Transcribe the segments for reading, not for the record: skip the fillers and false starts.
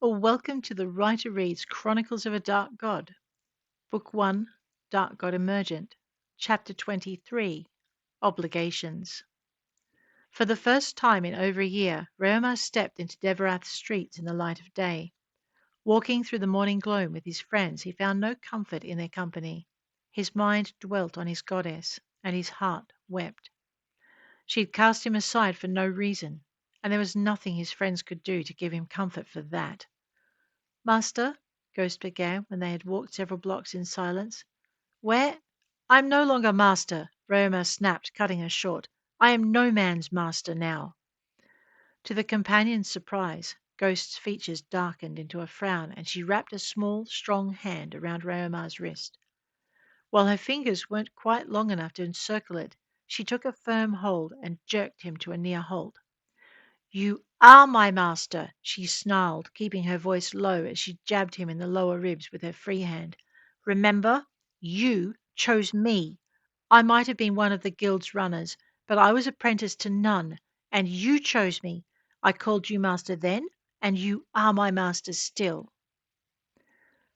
Or welcome to the Writer Reads Chronicles of a Dark God, Book 1, Dark God Emergent, Chapter 23, Obligations. For the first time in over a year, Raomar stepped into Deverath's streets in the light of day. Walking through the morning gloam with his friends, he found no comfort in their company. His mind dwelt on his goddess, and his heart wept. She had cast him aside for no reason, and there was nothing his friends could do to give him comfort for that. "Master," Ghost began, when they had walked several blocks in silence. "Where—" "I am no longer master," Raomar snapped, cutting her short. "I am no man's master now." To the companion's surprise, Ghost's features darkened into a frown, and she wrapped a small, strong hand around Raomar's wrist. While her fingers weren't quite long enough to encircle it, she took a firm hold and jerked him to a near halt. "You are my master," she snarled, keeping her voice low as she jabbed him in the lower ribs with her free hand. "Remember, you chose me. I might have been one of the guild's runners, but I was apprentice to none, and you chose me. I called you master then, and you are my master still."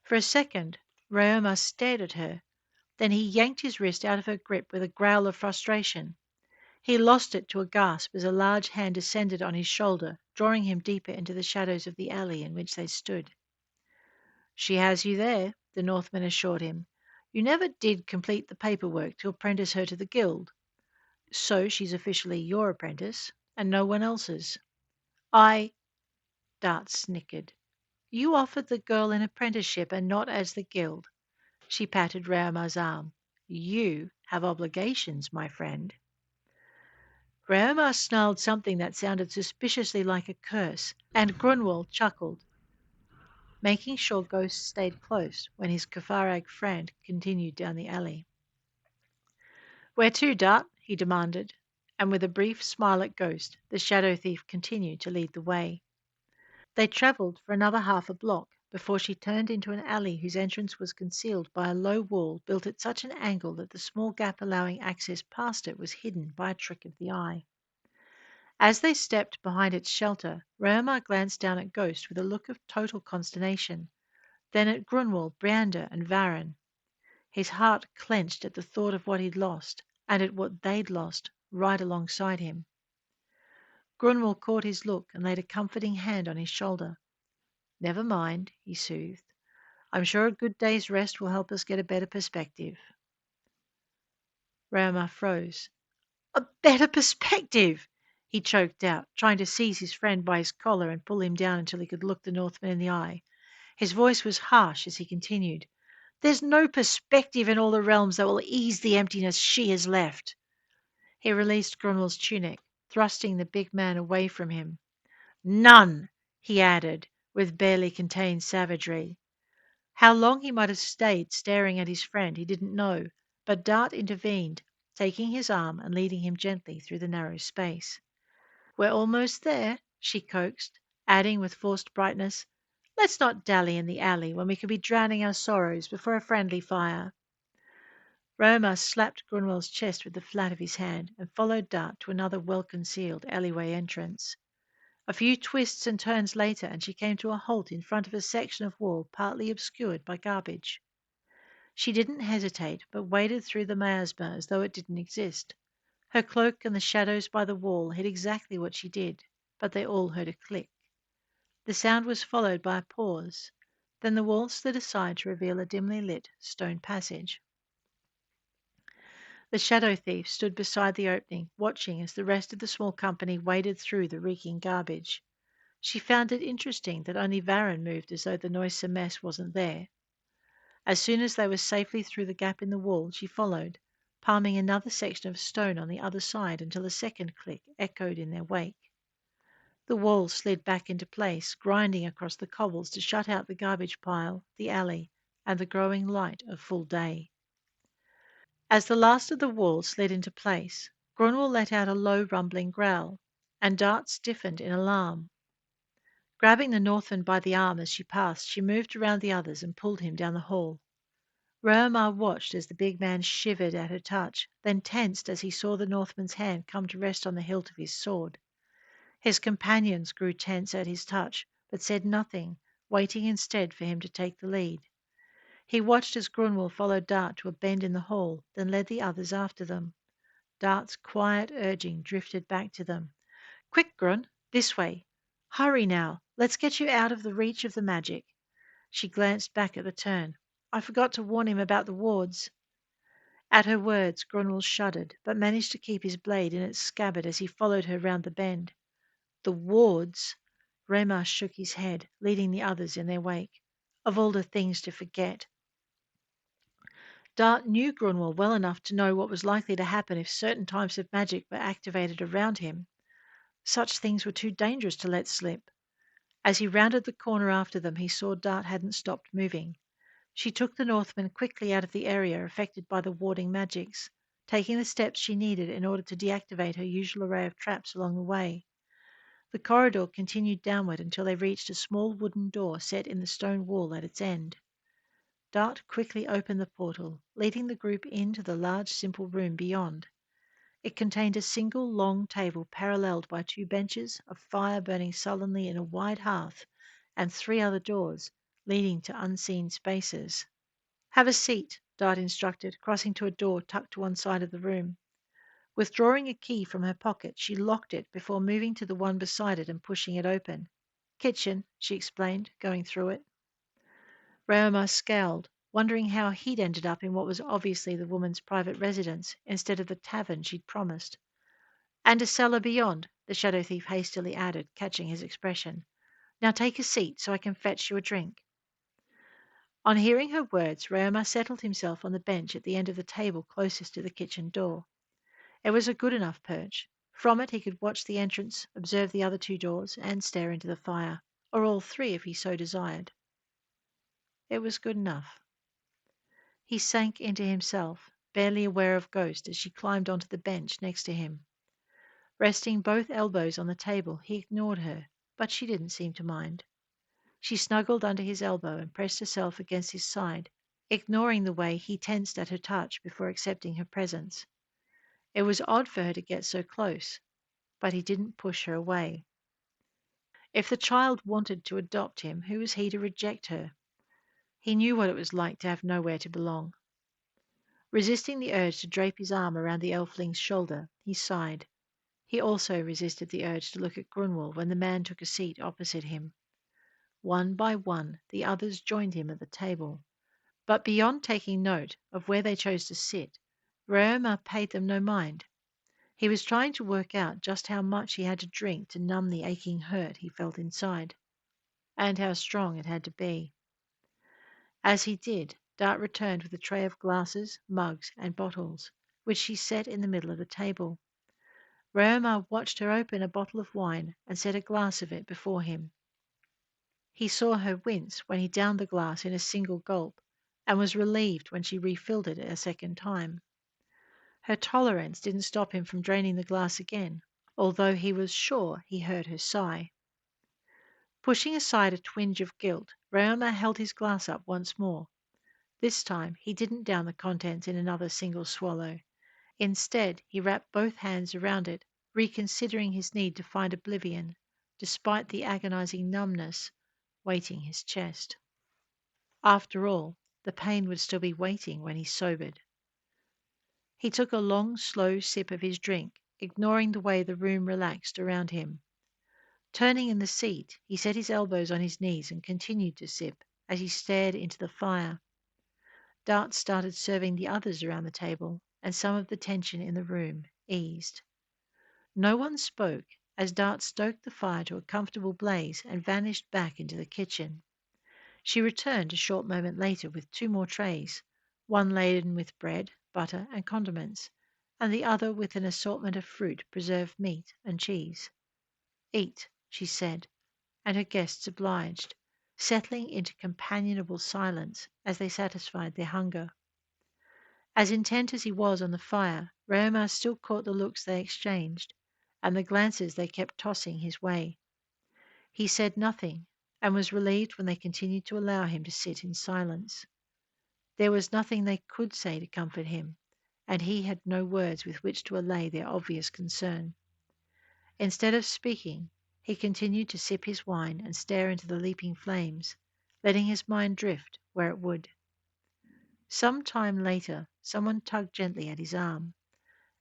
For a second, Raomar stared at her. Then he yanked his wrist out of her grip with a growl of frustration. He lost it to a gasp as a large hand descended on his shoulder, drawing him deeper into the shadows of the alley in which they stood. "She has you there," the Northman assured him. "You never did complete the paperwork to apprentice her to the guild. So she's officially your apprentice, and no one else's." "I—" Dart snickered. "You offered the girl an apprenticeship and not as the guild." She patted Raomar's arm. "You have obligations, my friend." Raomar snarled something that sounded suspiciously like a curse, and Grunwald chuckled, making sure Ghost stayed close when his Kafarag friend continued down the alley. "Where to, Dart?" he demanded, and with a brief smile at Ghost, the shadow thief continued to lead the way. They travelled for another half a block before she turned into an alley whose entrance was concealed by a low wall built at such an angle that the small gap allowing access past it was hidden by a trick of the eye. As they stepped behind its shelter, Raomar glanced down at Ghost with a look of total consternation, then at Grunwald, Briander, and Varen. His heart clenched at the thought of what he'd lost, and at what they'd lost, right alongside him. Grunwald caught his look and laid a comforting hand on his shoulder. "Never mind," he soothed. "I'm sure a good day's rest will help us get a better perspective." Raomar froze. "A better perspective!" he choked out, trying to seize his friend by his collar and pull him down until he could look the Northman in the eye. His voice was harsh as he continued. "There's no perspective in all the realms that will ease the emptiness she has left." He released Grunwald's tunic, thrusting the big man away from him. "None," he added, with barely contained savagery. How long he might have stayed staring at his friend he didn't know, but Dart intervened, taking his arm and leading him gently through the narrow space. "We're almost there," she coaxed, adding with forced brightness, "Let's not dally in the alley when we could be drowning our sorrows before a friendly fire." Raomar slapped Grunwald's chest with the flat of his hand and followed Dart to another well-concealed alleyway entrance. A few twists and turns later and she came to a halt in front of a section of wall partly obscured by garbage. She didn't hesitate, but waded through the miasma as though it didn't exist. Her cloak and the shadows by the wall hid exactly what she did, but they all heard a click. The sound was followed by a pause. Then the wall slid aside to reveal a dimly lit stone passage. The shadow thief stood beside the opening, watching as the rest of the small company waded through the reeking garbage. She found it interesting that only Varen moved as though the noisome mess wasn't there. As soon as they were safely through the gap in the wall, she followed, palming another section of stone on the other side until a second click echoed in their wake. The wall slid back into place, grinding across the cobbles to shut out the garbage pile, the alley, and the growing light of full day. As the last of the wall slid into place, Grunwald let out a low rumbling growl, and Dart stiffened in alarm. Grabbing the Northman by the arm as she passed, she moved around the others and pulled him down the hall. Raomar watched as the big man shivered at her touch, then tensed as he saw the Northman's hand come to rest on the hilt of his sword. His companions grew tense at his touch, but said nothing, waiting instead for him to take the lead. He watched as Grunwald followed Dart to a bend in the hall, then led the others after them. Dart's quiet urging drifted back to them. Quick, Grun, this way. Hurry now. Let's get you out of the reach of the magic. She glanced back at the turn. I forgot to warn him about the wards. At her words, Grunwald shuddered, but managed to keep his blade in its scabbard as he followed her round the bend. The wards! Raomar shook his head, leading the others in their wake. Of all the things to forget. Dart knew Grunwald well enough to know what was likely to happen if certain types of magic were activated around him. Such things were too dangerous to let slip. As he rounded the corner after them, he saw Dart hadn't stopped moving. She took the Northman quickly out of the area affected by the warding magics, taking the steps she needed in order to deactivate her usual array of traps along the way. The corridor continued downward until they reached a small wooden door set in the stone wall at its end. Dart quickly opened the portal, leading the group into the large simple room beyond. It contained a single long table paralleled by two benches, a fire burning sullenly in a wide hearth, and three other doors leading to unseen spaces. Have a seat, Dart instructed, crossing to a door tucked to one side of the room. Withdrawing a key from her pocket, she locked it before moving to the one beside it and pushing it open. Kitchen, she explained, going through it. Raomar scowled, wondering how he'd ended up in what was obviously the woman's private residence instead of the tavern she'd promised. And a cellar beyond, the shadow thief hastily added, catching his expression. Now take a seat so I can fetch you a drink. On hearing her words, Raomar settled himself on the bench at the end of the table closest to the kitchen door. It was a good enough perch. From it he could watch the entrance, observe the other two doors, and stare into the fire, or all three if he so desired. It was good enough. He sank into himself, barely aware of Ghost as she climbed onto the bench next to him. Resting both elbows on the table, he ignored her, but she didn't seem to mind. She snuggled under his elbow and pressed herself against his side, ignoring the way he tensed at her touch before accepting her presence. It was odd for her to get so close, but he didn't push her away. If the child wanted to adopt him, who was he to reject her? He knew what it was like to have nowhere to belong. Resisting the urge to drape his arm around the elfling's shoulder, he sighed. He also resisted the urge to look at Grunwald when the man took a seat opposite him. One by one, the others joined him at the table. But beyond taking note of where they chose to sit, Raomar paid them no mind. He was trying to work out just how much he had to drink to numb the aching hurt he felt inside, and how strong it had to be. As he did, Dart returned with a tray of glasses, mugs, and bottles, which she set in the middle of the table. Raomar watched her open a bottle of wine and set a glass of it before him. He saw her wince when he downed the glass in a single gulp, and was relieved when she refilled it a second time. Her tolerance didn't stop him from draining the glass again, although he was sure he heard her sigh. Pushing aside a twinge of guilt, Raomar held his glass up once more. This time he didn't down the contents in another single swallow. Instead, he wrapped both hands around it, reconsidering his need to find oblivion, despite the agonizing numbness weighting his chest. After all, the pain would still be waiting when he sobered. He took a long, slow sip of his drink, ignoring the way the room relaxed around him. Turning in the seat, he set his elbows on his knees and continued to sip as he stared into the fire. Dart started serving the others around the table, and some of the tension in the room eased. No one spoke as Dart stoked the fire to a comfortable blaze and vanished back into the kitchen. She returned a short moment later with two more trays, one laden with bread, butter, and condiments, and the other with an assortment of fruit, preserved meat, and cheese. Eat, she said, and her guests obliged, settling into companionable silence as they satisfied their hunger. As intent as he was on the fire, Raomar still caught the looks they exchanged, and the glances they kept tossing his way. He said nothing, and was relieved when they continued to allow him to sit in silence. There was nothing they could say to comfort him, and he had no words with which to allay their obvious concern. Instead of speaking, he continued to sip his wine and stare into the leaping flames, letting his mind drift where it would. Some time later, someone tugged gently at his arm.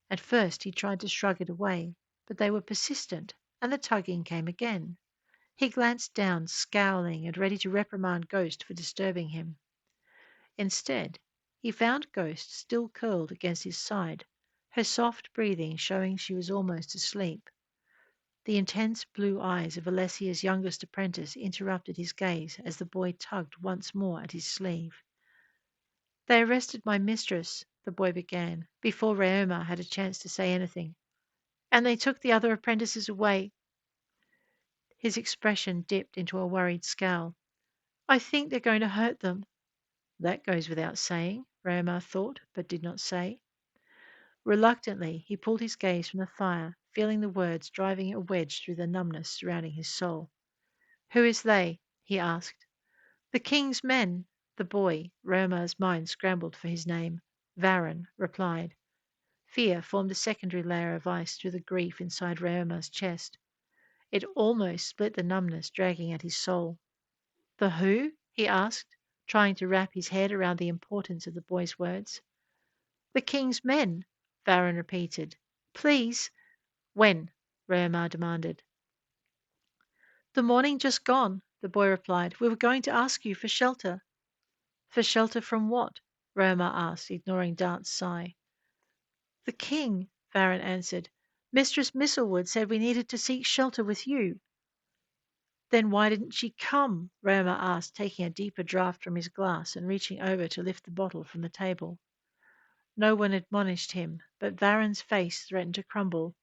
At first he tried to shrug it away, but they were persistent, and the tugging came again. He glanced down, scowling and ready to reprimand Ghost for disturbing him. Instead, he found Ghost still curled against his side, her soft breathing showing she was almost asleep. The intense blue eyes of Alessia's youngest apprentice interrupted his gaze as the boy tugged once more at his sleeve. "They arrested my mistress," the boy began, before Raomar had a chance to say anything. "And they took the other apprentices away." His expression dipped into a worried scowl. "I think they're going to hurt them." That goes without saying, Raomar thought, but did not say. Reluctantly, he pulled his gaze from the fire, feeling the words driving a wedge through the numbness surrounding his soul. "Who is they?" he asked. "The king's men," the boy, Raomar's mind scrambled for his name, Varan, replied. Fear formed a secondary layer of ice through the grief inside Raomar's chest. It almost split the numbness dragging at his soul. "The who?" he asked, trying to wrap his head around the importance of the boy's words. "The king's men," Varan repeated. "Please." "When?" Raomar demanded. "The morning just gone," the boy replied. "We were going to ask you for shelter." "For shelter from what?" Raomar asked, ignoring Dart's sigh. "The king," Varan answered. "Mistress Misselwood said we needed to seek shelter with you." "Then why didn't she come?" Raomar asked, taking a deeper draught from his glass and reaching over to lift the bottle from the table. No one admonished him, but Varan's face threatened to crumble.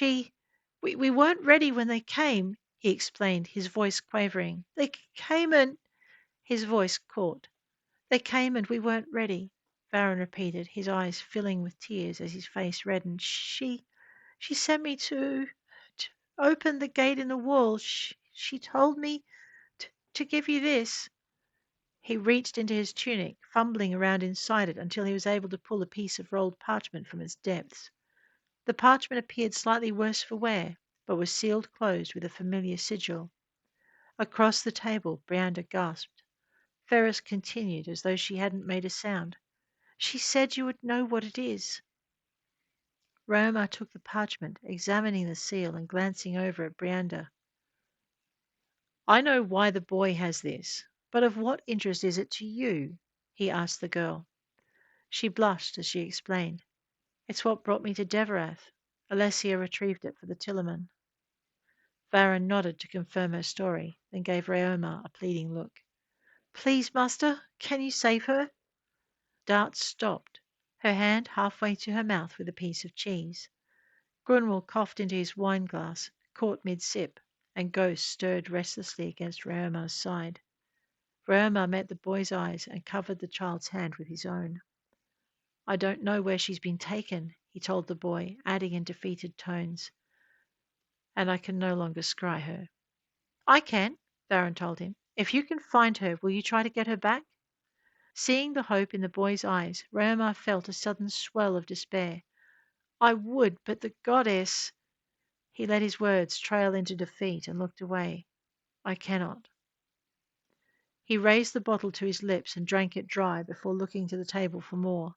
We weren't ready when they came," he explained, his voice quavering. "They came and—" His voice caught. "They came and we weren't ready," Varan repeated, his eyes filling with tears as his face reddened. She sent me to open the gate in the wall. She told me to give you this." He reached into his tunic, fumbling around inside it until he was able to pull a piece of rolled parchment from its depths. The parchment appeared slightly worse for wear, but was sealed closed with a familiar sigil. Across the table, Brianda gasped. Ferris continued as though she hadn't made a sound. "She said you would know what it is." Raomar took the parchment, examining the seal and glancing over at Brianda. "I know why the boy has this, but of what interest is it to you?" he asked the girl. She blushed as she explained. "It's what brought me to Deverath. Alessia retrieved it for the Tillerman." Varan nodded to confirm her story, then gave Raomar a pleading look. "Please, master, can you save her?" Dart stopped, her hand halfway to her mouth with a piece of cheese. Grunwald coughed into his wine glass, caught mid-sip, and Ghost stirred restlessly against Raomar's side. Raomar met the boy's eyes and covered the child's hand with his own. "I don't know where she's been taken," he told the boy, adding in defeated tones, "and I can no longer scry her." "I can," Varan told him. "If you can find her, will you try to get her back?" Seeing the hope in the boy's eyes, Raomar felt a sudden swell of despair. "I would, but the goddess—" He let his words trail into defeat and looked away. "I cannot." He raised the bottle to his lips and drank it dry before looking to the table for more.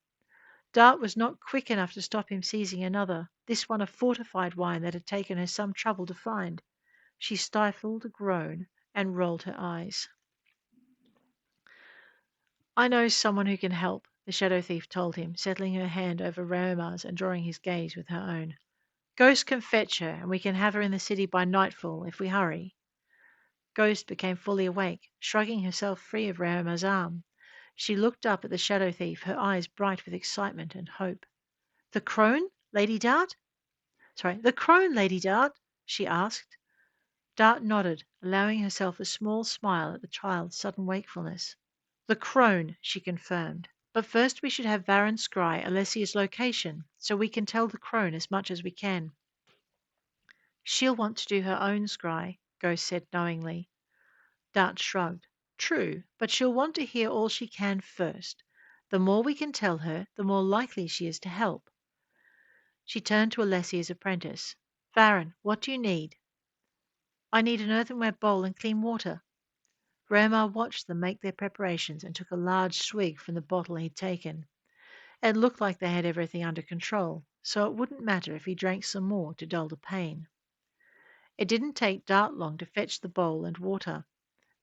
Dart was not quick enough to stop him seizing another, this one a fortified wine that had taken her some trouble to find. She stifled a groan and rolled her eyes. "I know someone who can help," the shadow thief told him, settling her hand over Raomar's and drawing his gaze with her own. "Ghost can fetch her, and we can have her in the city by nightfall if we hurry." Ghost became fully awake, shrugging herself free of Raomar's arm. She looked up at the shadow thief, her eyes bright with excitement and hope. "The crone, Lady Dart?" "The crone, Lady Dart?" she asked. Dart nodded, allowing herself a small smile at the child's sudden wakefulness. "The crone," she confirmed. "But first we should have Varan scry Alessia's location, so we can tell the crone as much as we can." "She'll want to do her own scry," Ghost said knowingly. Dart shrugged. "True, but she'll want to hear all she can first. The more we can tell her, the more likely she is to help." She turned to Alessia's apprentice. "Varan, what do you need?" "I need an earthenware bowl and clean water." Raomar watched them make their preparations and took a large swig from the bottle he'd taken. It looked like they had everything under control, so it wouldn't matter if he drank some more to dull the pain. It didn't take Dart long to fetch the bowl and water.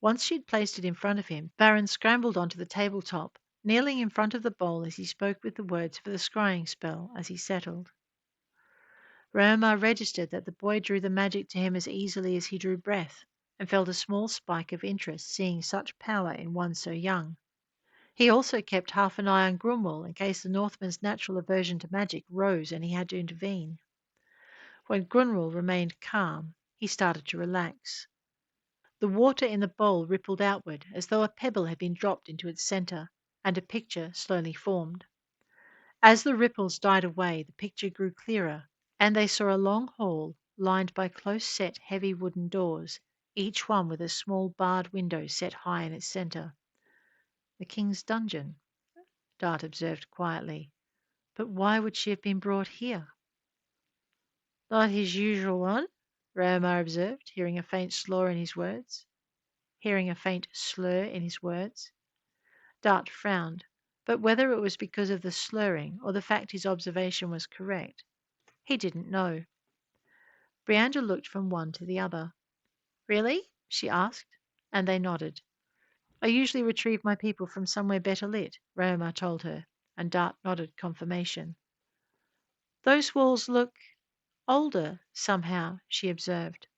Once she'd placed it in front of him, Baron scrambled onto the tabletop, kneeling in front of the bowl as he spoke with the words for the scrying spell as he settled. Raomar registered that the boy drew the magic to him as easily as he drew breath, and felt a small spike of interest seeing such power in one so young. He also kept half an eye on Grumwell in case the Northman's natural aversion to magic rose and he had to intervene. When Grunwald remained calm, he started to relax. The water in the bowl rippled outward as though a pebble had been dropped into its centre, and a picture slowly formed. As the ripples died away, the picture grew clearer, and they saw a long hall lined by close-set heavy wooden doors, each one with a small barred window set high in its centre. The king's dungeon, Dart observed quietly. But why would she have been brought here? Not his usual one, Raomar observed, hearing a faint slur in his words. Dart frowned, but whether it was because of the slurring or the fact his observation was correct, he didn't know. Brianda looked from one to the other. Really? She asked, and they nodded. I usually retrieve my people from somewhere better lit, Raomar told her, and Dart nodded confirmation. Those walls look older, somehow, she observed.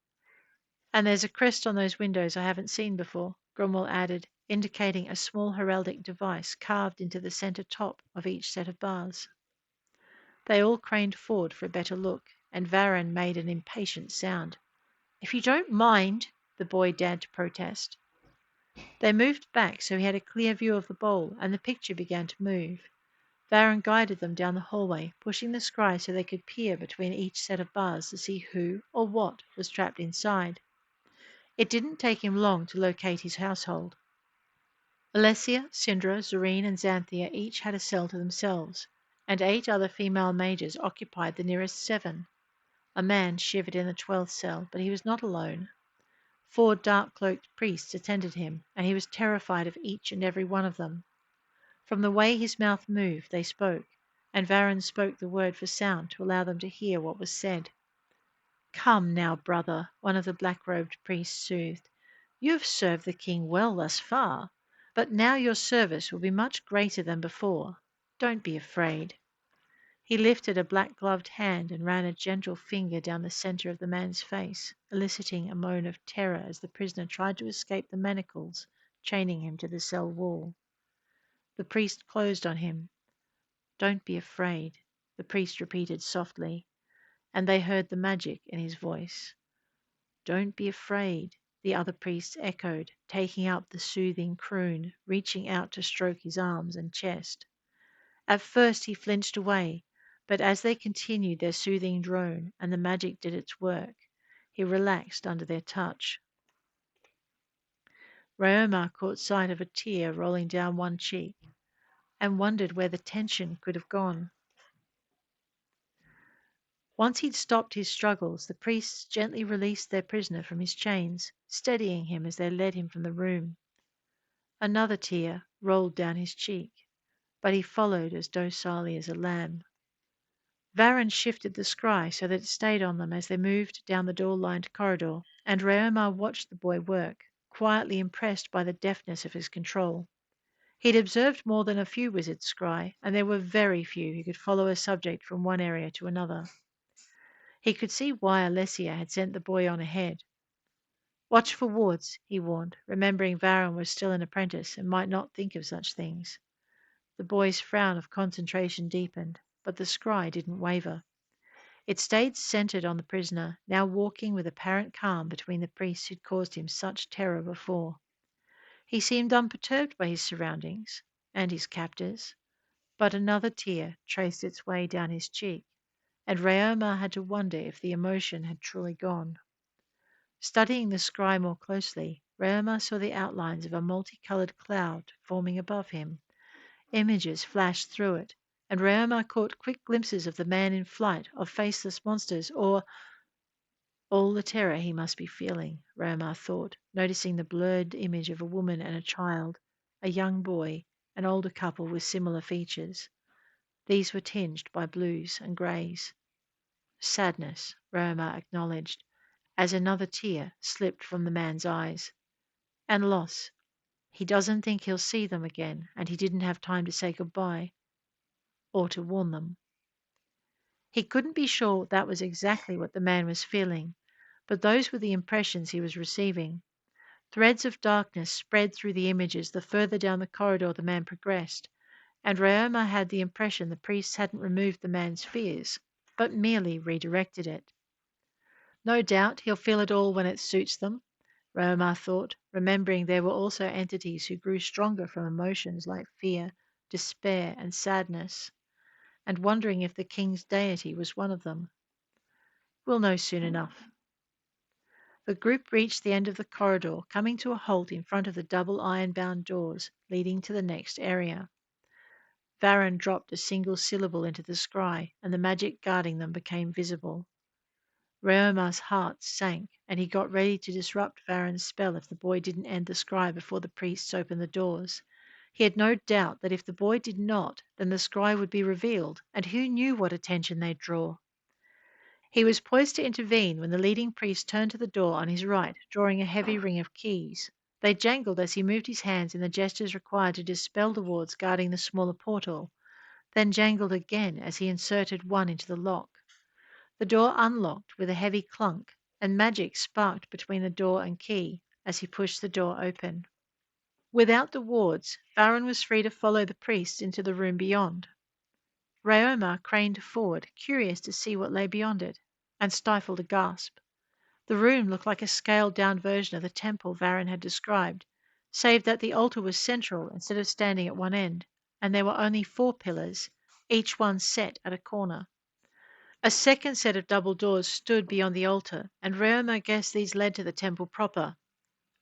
And there's a crest on those windows I haven't seen before, Grumwell added, indicating a small heraldic device carved into the centre top of each set of bars. They all craned forward for a better look, and Varan made an impatient sound. If you don't mind, the boy dared to protest. They moved back so he had a clear view of the bowl, and the picture began to move. Varan guided them down the hallway, pushing the scry so they could peer between each set of bars to see who or what was trapped inside. It didn't take him long to locate his household. Alessia, Syndra, Zorine, and Xanthia each had a cell to themselves, and 8 other female mages occupied the nearest 7. A man shivered in the 12th cell, but he was not alone. 4 dark-cloaked priests attended him, and he was terrified of each and every one of them. From the way his mouth moved, they spoke, and Varan spoke the word for sound to allow them to hear what was said. Come now, brother, one of the black-robed priests soothed. You have served the king well thus far, but now your service will be much greater than before. Don't be afraid. He lifted a black-gloved hand and ran a gentle finger down the centre of the man's face, eliciting a moan of terror as the prisoner tried to escape the manacles chaining him to the cell wall. The priest closed on him. Don't be afraid, the priest repeated softly, and they heard the magic in his voice. Don't be afraid, the other priests echoed, taking up the soothing croon, reaching out to stroke his arms and chest. At first he flinched away, but as they continued their soothing drone and the magic did its work, he relaxed under their touch. Raomar caught sight of a tear rolling down one cheek and wondered where the tension could have gone. Once he'd stopped his struggles, the priests gently released their prisoner from his chains, steadying him as they led him from the room. Another tear rolled down his cheek, but he followed as docilely as a lamb. Varan shifted the scry so that it stayed on them as they moved down the door-lined corridor, and Raomar watched the boy work, quietly impressed by the deftness of his control. He'd observed more than a few wizards scry, and there were very few who could follow a subject from one area to another. He could see why Alessia had sent the boy on ahead. Watch for wards, he warned, remembering Varan was still an apprentice and might not think of such things. The boy's frown of concentration deepened, but the scry didn't waver. It stayed centered on the prisoner, now walking with apparent calm between the priests who'd caused him such terror before. He seemed unperturbed by his surroundings and his captors, but another tear traced its way down his cheek, and Raomar had to wonder if the emotion had truly gone. Studying the scry more closely, Raomar saw the outlines of a multicolored cloud forming above him. Images flashed through it, and Raomar caught quick glimpses of the man in flight, of faceless monsters, or All the terror he must be feeling, Raomar thought, noticing the blurred image of a woman and a child, a young boy, an older couple with similar features. These were tinged by blues and greys. Sadness, Raomar acknowledged, as another tear slipped from the man's eyes. And loss. He doesn't think he'll see them again, and he didn't have time to say goodbye or to warn them. He couldn't be sure that was exactly what the man was feeling, but those were the impressions he was receiving. Threads of darkness spread through the images the further down the corridor the man progressed, and Raomar had the impression the priests hadn't removed the man's fears, but merely redirected it. No doubt he'll feel it all when it suits them, Raomar thought, remembering there were also entities who grew stronger from emotions like fear, despair, and sadness, and wondering if the king's deity was one of them. We'll know soon enough. The group reached the end of the corridor, coming to a halt in front of the double iron-bound doors leading to the next area. Varan dropped a single syllable into the scry, and the magic guarding them became visible. Raomar's heart sank, and he got ready to disrupt Varan's spell if the boy didn't end the scry before the priests opened the doors. He had no doubt that if the boy did not, then the scry would be revealed, and who knew what attention they'd draw. He was poised to intervene when the leading priest turned to the door on his right, drawing a heavy ring of keys. They jangled as he moved his hands in the gestures required to dispel the wards guarding the smaller portal, then jangled again as he inserted one into the lock. The door unlocked with a heavy clunk, and magic sparked between the door and key as he pushed the door open. Without the wards, Varan was free to follow the priests into the room beyond. Raomar craned forward, curious to see what lay beyond it, and stifled a gasp. The room looked like a scaled-down version of the temple Varan had described, save that the altar was central instead of standing at one end, and there were only 4 pillars, each one set at a corner. A second set of double doors stood beyond the altar, and Raomar guessed these led to the temple proper.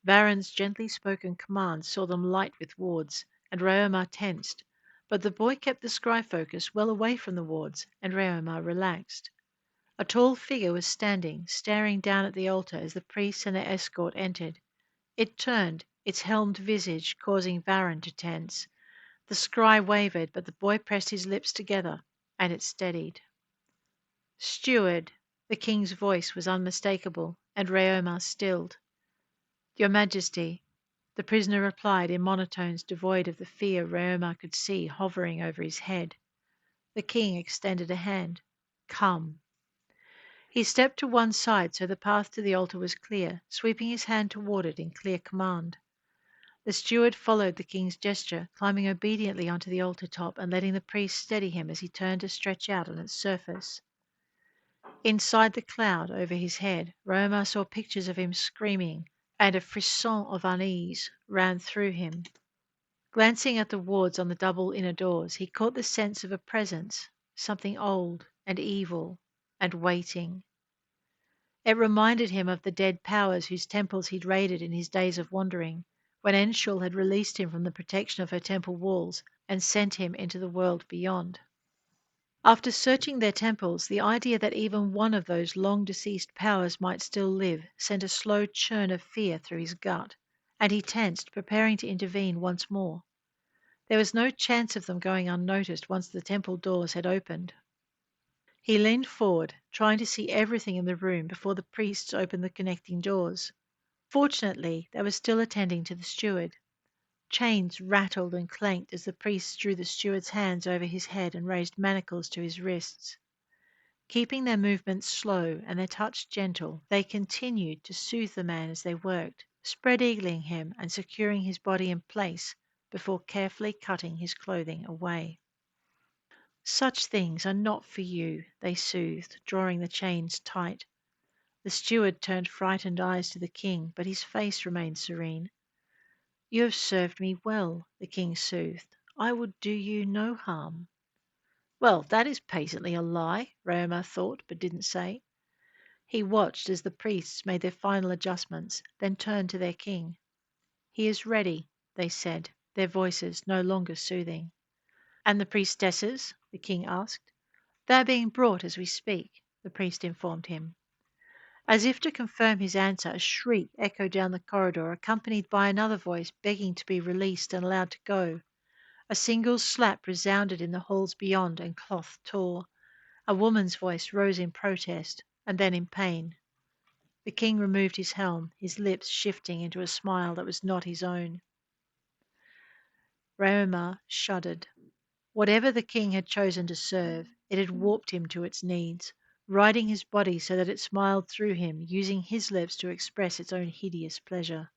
Varan's gently spoken commands saw them light with wards, and Raomar tensed, but the boy kept the scry focus well away from the wards, and Raomar relaxed. A tall figure was standing, staring down at the altar as the priests and their escort entered. It turned, its helmed visage causing Varan to tense. The scry wavered, but the boy pressed his lips together, and it steadied. Steward, the king's voice was unmistakable, and Raomar stilled. Your Majesty, the prisoner replied in monotones devoid of the fear Raomar could see hovering over his head. The king extended a hand. Come. He stepped to one side so the path to the altar was clear, sweeping his hand toward it in clear command. The steward followed the king's gesture, climbing obediently onto the altar top and letting the priest steady him as he turned to stretch out on its surface. Inside the cloud over his head, Raomar saw pictures of him screaming, and a frisson of unease ran through him. Glancing at the wards on the double inner doors, he caught the sense of a presence, something old and evil and waiting. It reminded him of the dead powers whose temples he'd raided in his days of wandering, when Enshul had released him from the protection of her temple walls and sent him into the world beyond. After searching their temples, the idea that even one of those long-deceased powers might still live sent a slow churn of fear through his gut, and he tensed, preparing to intervene once more. There was no chance of them going unnoticed once the temple doors had opened. He leaned forward, trying to see everything in the room before the priests opened the connecting doors. Fortunately, they were still attending to the steward. Chains rattled and clanked as the priests drew the steward's hands over his head and raised manacles to his wrists. Keeping their movements slow and their touch gentle, they continued to soothe the man as they worked, spread-eagling him and securing his body in place before carefully cutting his clothing away. Such things are not for you, they soothed, drawing the chains tight. The steward turned frightened eyes to the king, but his face remained serene. You have served me well, the king soothed. I would do you no harm. Well, that is patently a lie, Raomar thought, but didn't say. He watched as the priests made their final adjustments, then turned to their king. He is ready, they said, their voices no longer soothing. And the priestesses? The king asked. They are being brought as we speak, the priest informed him. As if to confirm his answer, a shriek echoed down the corridor, accompanied by another voice begging to be released and allowed to go. A single slap resounded in the halls beyond, and cloth tore. A woman's voice rose in protest, and then in pain. The king removed his helm, his lips shifting into a smile that was not his own. Raomar shuddered. Whatever the king had chosen to serve, it had warped him to its needs, riding his body so that it smiled through him, using his lips to express its own hideous pleasure.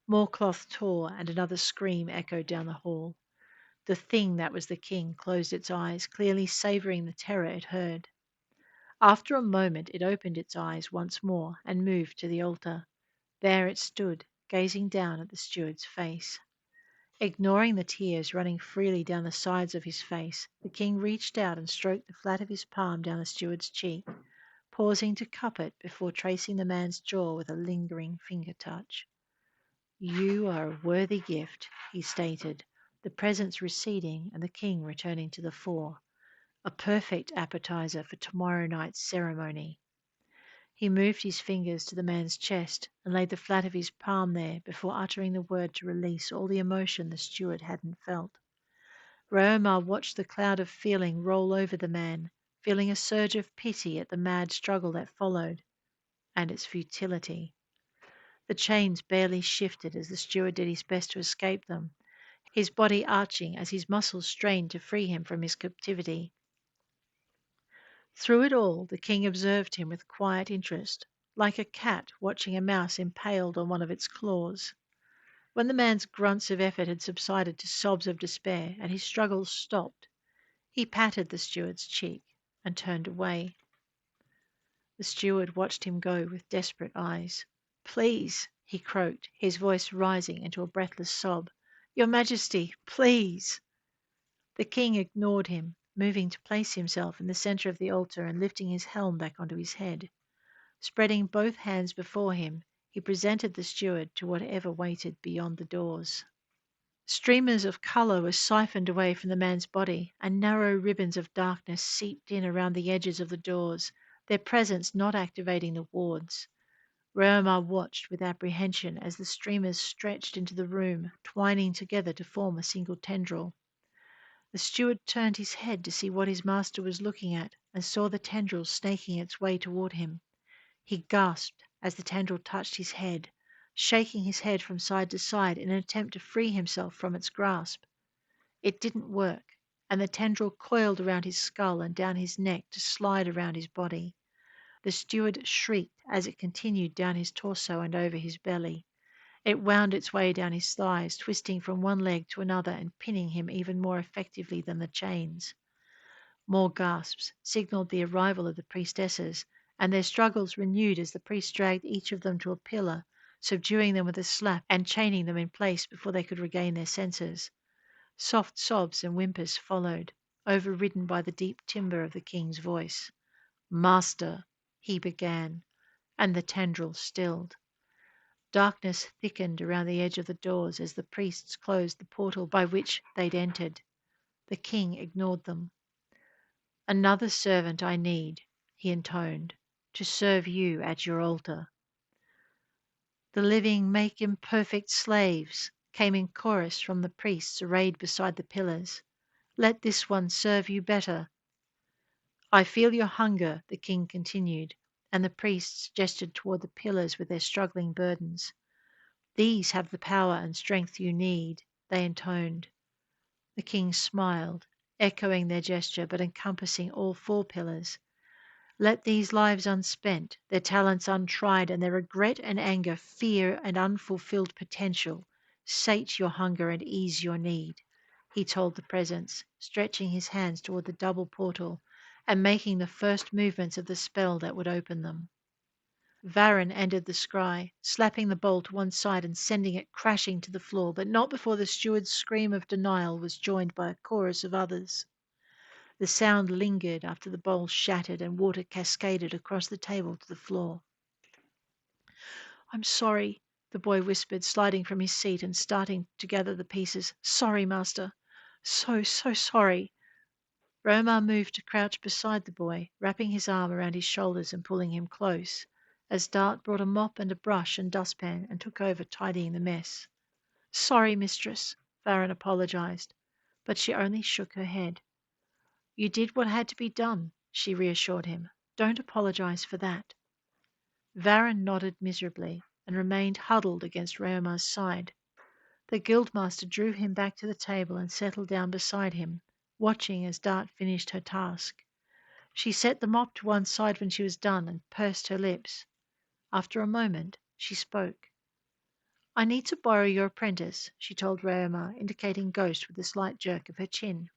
More cloth tore, and another scream echoed down the hall. The thing that was the king closed its eyes, clearly savouring the terror it heard. After a moment it opened its eyes once more and moved to the altar. There it stood, gazing down at the steward's face. Ignoring the tears running freely down the sides of his face, the king reached out and stroked the flat of his palm down the steward's cheek, pausing to cup it before tracing the man's jaw with a lingering finger touch. "You are a worthy gift," he stated, the presence receding and the king returning to the fore. "A perfect appetizer for tomorrow night's ceremony." He moved his fingers to the man's chest and laid the flat of his palm there before uttering the word to release all the emotion the steward hadn't felt. Raomar watched the cloud of feeling roll over the man, feeling a surge of pity at the mad struggle that followed, and its futility. The chains barely shifted as the steward did his best to escape them, his body arching as his muscles strained to free him from his captivity. Through it all the king observed him with quiet interest, like a cat watching a mouse impaled on one of its claws. When the man's grunts of effort had subsided to sobs of despair and his struggles stopped, he patted the steward's cheek and turned away. The steward watched him go with desperate eyes. "Please," he croaked, his voice rising into a breathless sob. "Your Majesty, please." The king ignored him, moving to place himself in the center of the altar and lifting his helm back onto his head. Spreading both hands before him, he presented the steward to whatever waited beyond the doors. Streamers of colour were siphoned away from the man's body, and narrow ribbons of darkness seeped in around the edges of the doors, their presence not activating the wards. Raomar watched with apprehension as the streamers stretched into the room, twining together to form a single tendril. The steward turned his head to see what his master was looking at, and saw the tendril snaking its way toward him. He gasped as the tendril touched his head, shaking his head from side to side in an attempt to free himself from its grasp. It didn't work, and the tendril coiled around his skull and down his neck to slide around his body. The steward shrieked as it continued down his torso and over his belly. It wound its way down his thighs, twisting from one leg to another and pinning him even more effectively than the chains. More gasps signaled the arrival of the priestesses, and their struggles renewed as the priest dragged each of them to a pillar, subduing them with a slap and chaining them in place before they could regain their senses. Soft sobs and whimpers followed, overridden by the deep timbre of the king's voice. "Master," he began, and the tendril stilled. Darkness thickened around the edge of the doors as the priests closed the portal by which they'd entered. The king ignored them. "Another servant I need," he intoned, "to serve you at your altar." "The living make imperfect slaves," came in chorus from the priests arrayed beside the pillars. "Let this one serve you better." "I feel your hunger," the king continued, and the priests gestured toward the pillars with their struggling burdens. "These have the power and strength you need," they intoned. The king smiled, echoing their gesture but encompassing all four pillars. "Let these lives unspent, their talents untried, and their regret and anger, fear and unfulfilled potential sate your hunger and ease your need," he told the presence, stretching his hands toward the double portal and making the first movements of the spell that would open them. Varan ended the scry, slapping the bowl to one side and sending it crashing to the floor, but not before the steward's scream of denial was joined by a chorus of others. The sound lingered after the bowl shattered and water cascaded across the table to the floor. "I'm sorry," the boy whispered, sliding from his seat and starting to gather the pieces. "Sorry, master. So sorry." Raomar moved to crouch beside the boy, wrapping his arm around his shoulders and pulling him close. as Dart brought a mop and a brush and dustpan and took over tidying the mess. Sorry, mistress, Varen apologized, but she only shook her head. You did what had to be done, she reassured him. Don't apologize for that. Varen nodded miserably and remained huddled against Raomar's side. The guildmaster drew him back to the table and settled down beside him, watching as Dart finished her task. She set the mop to one side when she was done and pursed her lips. After a moment, she spoke. I need to borrow your apprentice, she told Raomar, indicating Ghost with a slight jerk of her chin.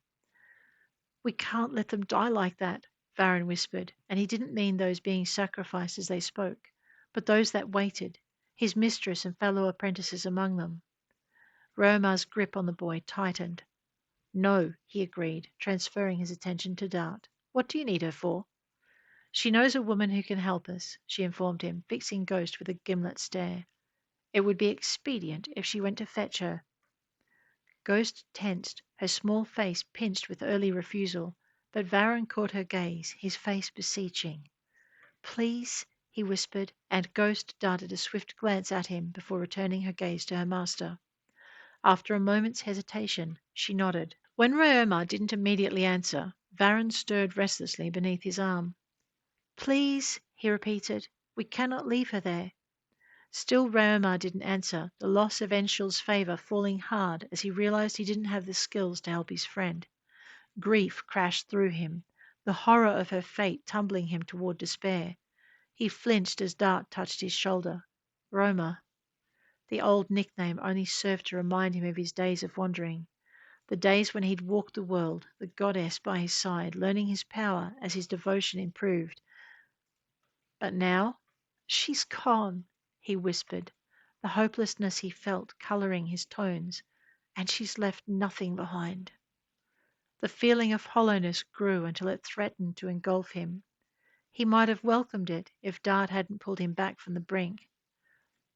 We can't let them die like that, Varen whispered, and he didn't mean those being sacrificed as they spoke, but those that waited, his mistress and fellow apprentices among them. Raomar's grip on the boy tightened. No, he agreed, transferring his attention to Dart. What do you need her for? She knows a woman who can help us, she informed him, fixing Ghost with a gimlet stare. It would be expedient if she went to fetch her. Ghost tensed, her small face pinched with early refusal, but Varen caught her gaze, his face beseeching. Please, he whispered, and Ghost darted a swift glance at him before returning her gaze to her master. After a moment's hesitation, she nodded. When Raomar didn't immediately answer, Varen stirred restlessly beneath his arm. Please, he repeated, we cannot leave her there. Still Raomar didn't answer, the loss of Enshul's favour falling hard as he realised he didn't have the skills to help his friend. Grief crashed through him, the horror of her fate tumbling him toward despair. He flinched as Dart touched his shoulder. Roma. The old nickname only served to remind him of his days of wandering, the days when he'd walked the world, the goddess by his side, learning his power as his devotion improved. But now, she's gone, he whispered, the hopelessness he felt colouring his tones, and she's left nothing behind. The feeling of hollowness grew until it threatened to engulf him. He might have welcomed it if Dart hadn't pulled him back from the brink.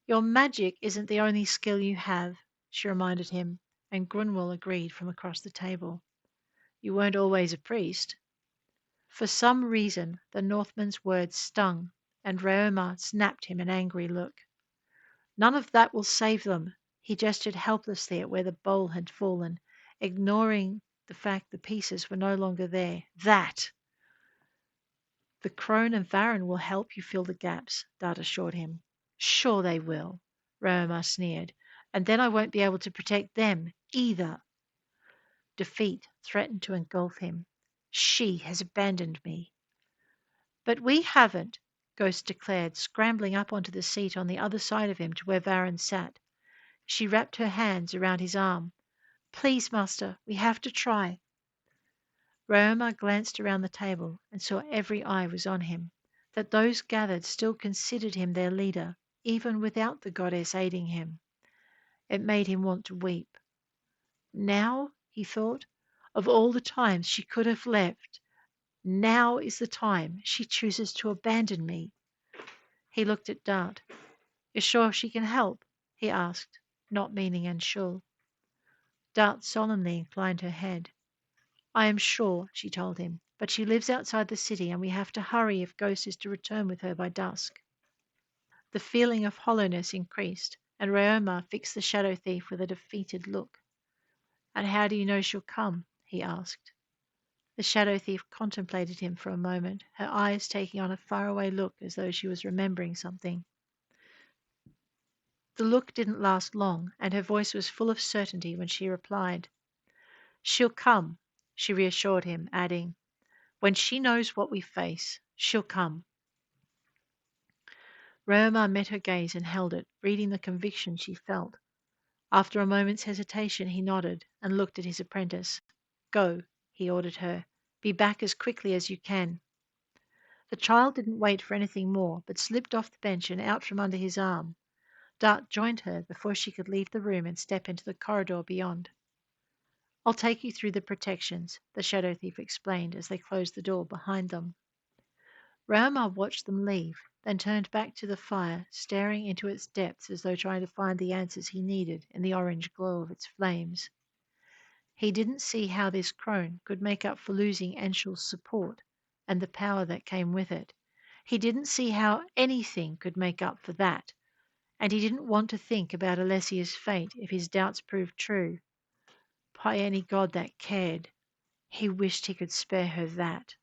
Your magic isn't the only skill you have, she reminded him, and Grunwald agreed from across the table. You weren't always a priest. For some reason, the Northman's words stung, and Raomar snapped him an angry look. None of that will save them. He gestured helplessly at where the bowl had fallen, ignoring the fact the pieces were no longer there. That! The crone and Varen will help you fill the gaps, Dart assured him. Sure they will, Raomar sneered, and then I won't be able to protect them either. Defeat threatened to engulf him. She has abandoned me. But we haven't, Ghost declared, scrambling up onto the seat on the other side of him to where Varen sat. She wrapped her hands around his arm. Please, master, we have to try. Raomar glanced around the table and saw every eye was on him, that those gathered still considered him their leader, even without the goddess aiding him. It made him want to weep. Now, he thought, of all the times she could have left, now is the time she chooses to abandon me. He looked at Dart. You're sure she can help? He asked, not meaning Anshul. Dart solemnly inclined her head. I am sure, she told him, but she lives outside the city and we have to hurry if Ghost is to return with her by dusk. The feeling of hollowness increased, and Raomar fixed the shadow thief with a defeated look. And how do you know she'll come? He asked. The shadow thief contemplated him for a moment, her eyes taking on a faraway look as though she was remembering something. The look didn't last long, and her voice was full of certainty when she replied. She'll come, she reassured him, adding, when she knows what we face, she'll come. Raomar met her gaze and held it, reading the conviction she felt. After a moment's hesitation, he nodded and looked at his apprentice. Go, he ordered her. Be back as quickly as you can. The child didn't wait for anything more, but slipped off the bench and out from under his arm. Dart joined her before she could leave the room and step into the corridor beyond. I'll take you through the protections, the shadow thief explained as they closed the door behind them. Raomar watched them leave, then turned back to the fire, staring into its depths as though trying to find the answers he needed in the orange glow of its flames. He didn't see how this crone could make up for losing Enshul's support and the power that came with it. He didn't see how anything could make up for that, and he didn't want to think about Alessia's fate if his doubts proved true. By any god that cared, he wished he could spare her that.